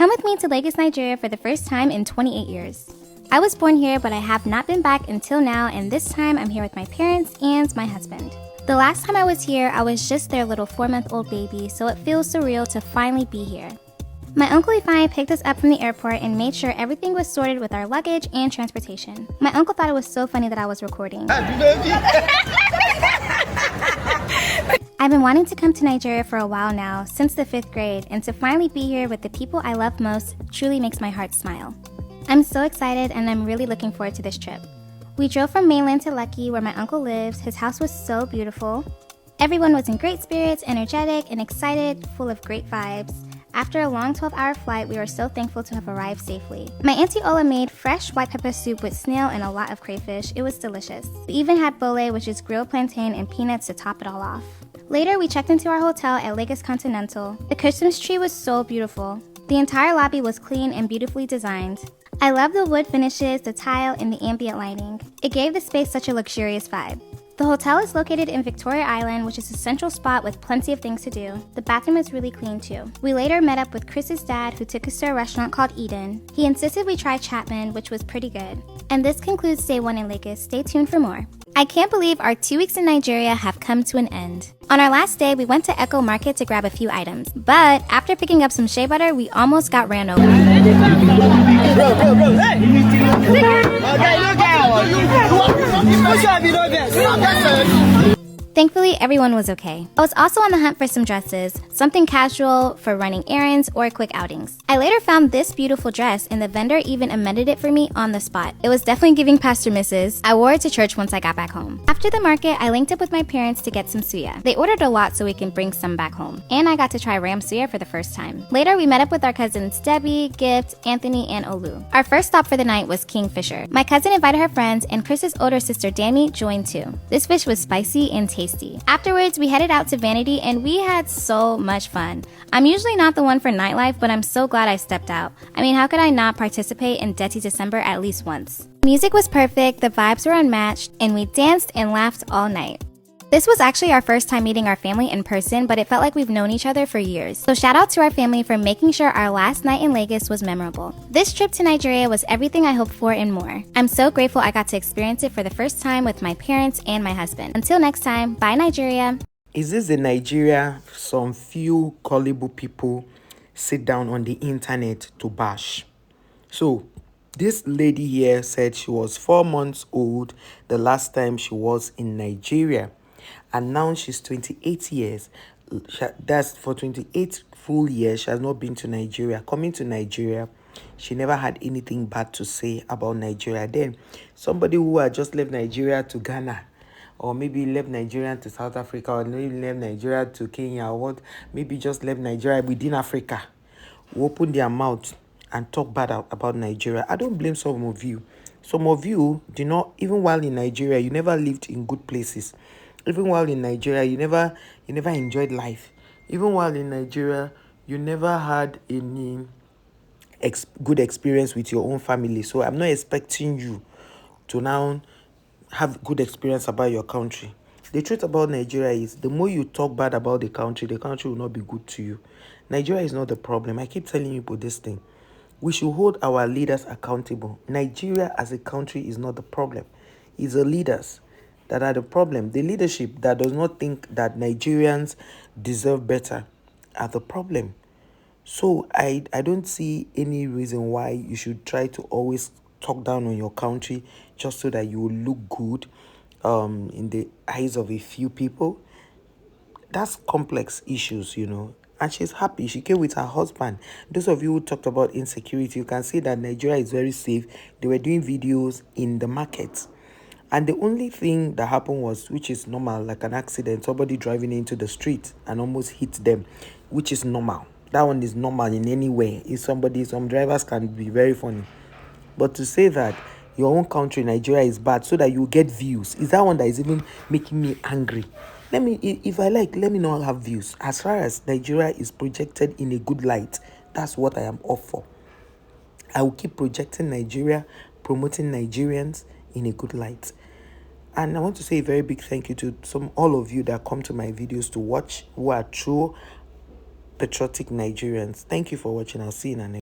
Come with me to Lagos, Nigeria for the first time in 28 years. I was born here, but I have not been back until now, and this time I'm here with my parents and my husband. The last time I was here, I was just their little 4-month-old baby, so it feels surreal to finally be here. My Uncle Ifeanyi picked us up from the airport and made sure everything was sorted with our luggage and transportation. My uncle thought it was so funny that I was recording. I've been wanting to come to Nigeria for a while now, since the 5th grade, and to finally be here with the people I love most truly makes my heart smile. I'm so excited and I'm really looking forward to this trip. We drove from mainland to Lekki, where my uncle lives. His house was so beautiful. Everyone was in great spirits, energetic and excited, full of great vibes. After a long 12-hour flight, we were so thankful to have arrived safely. My Auntie Ola made fresh white pepper soup with snail and a lot of crayfish. It was delicious. We even had bole, which is grilled plantain and peanuts to top it all off. Later, we checked into our hotel at Lagos Continental. The Christmas tree was so beautiful. The entire lobby was clean and beautifully designed. I love the wood finishes, the tile, and the ambient lighting. It gave the space such a luxurious vibe. The hotel is located in Victoria Island, which is a central spot with plenty of things to do. The bathroom is really clean too. We later met up with Chris's dad, who took us to a restaurant called Eden. He insisted we try Chapman, which was pretty good. And this concludes day 1 in Lagos. Stay tuned for more. I can't believe our 2 weeks in Nigeria have come to an end. On our last day, we went to Echo Market to grab a few items. But after picking up some shea butter, we almost got ran over. Thankfully, everyone was okay. I was also on the hunt for some dresses, something casual for running errands or quick outings. I later found this beautiful dress, and the vendor even amended it for me on the spot. It was definitely giving Pastor Mrs. I wore it to church once I got back home. After the market, I linked up with my parents to get some suya. They ordered a lot so we can bring some back home. And I got to try ram suya for the first time. Later, we met up with our cousins Debbie, Gift, Anthony, and Olu. Our first stop for the night was Kingfisher. My cousin invited her friends, and Chris's older sister Dami joined too. This fish was spicy and tasty. Afterwards, we headed out to Vanity and we had so much fun. I'm usually not the one for nightlife, but I'm so glad I stepped out. I mean, how could I not participate in Dirty December at least once? Music was perfect, the vibes were unmatched, and we danced and laughed all night. This was actually our first time meeting our family in person, but it felt like we've known each other for years. So shout out to our family for making sure our last night in Lagos was memorable. This trip to Nigeria was everything I hoped for and more. I'm so grateful I got to experience it for the first time with my parents and my husband. Until next time, bye Nigeria. Is this the Nigeria some few gullible people sit down on the internet to bash? So this lady here said she was 4 months old the last time she was in Nigeria. And now she's 28 years. That's for 28 full years, she has not been to Nigeria. Coming to Nigeria, she never had anything bad to say about Nigeria. Then, somebody who had just left Nigeria to Ghana, or maybe left Nigeria to South Africa, or maybe left Nigeria to Kenya, or what, maybe just left Nigeria within Africa, will open their mouth and talk bad about Nigeria. I don't blame some of you. Some of you do not, even while in Nigeria, you never lived in good places. Even while in Nigeria, you never enjoyed life. Even while in Nigeria, you never had any good experience with your own family. So I'm not expecting you to now have good experience about your country. The truth about Nigeria is the more you talk bad about the country will not be good to you. Nigeria is not the problem. I keep telling people this thing. We should hold our leaders accountable. Nigeria as a country is not the problem. It's the leaders that are the problem. The leadership that does not think that Nigerians deserve better are the problem. So I don't see any reason why you should try to always talk down on your country just so that you will look good in the eyes of a few people. That's complex issues, you know. And she's happy. She came with her husband. Those of you who talked about insecurity, you can see that Nigeria is very safe. They were doing videos in the markets. And the only thing that happened was, which is normal, like an accident, somebody driving into the street and almost hit them, which is normal. That one is normal in any way. Some drivers can be very funny. But to say that your own country, Nigeria, is bad so that you get views, is that one that is even making me angry. If I like, let me not have views. As far as Nigeria is projected in a good light, that's what I am up for. I will keep projecting Nigeria, promoting Nigerians in a good light. And I want to say a very big thank you to all of you that come to my videos to watch, who are true patriotic Nigerians. Thank you for watching. I'll see you in the next.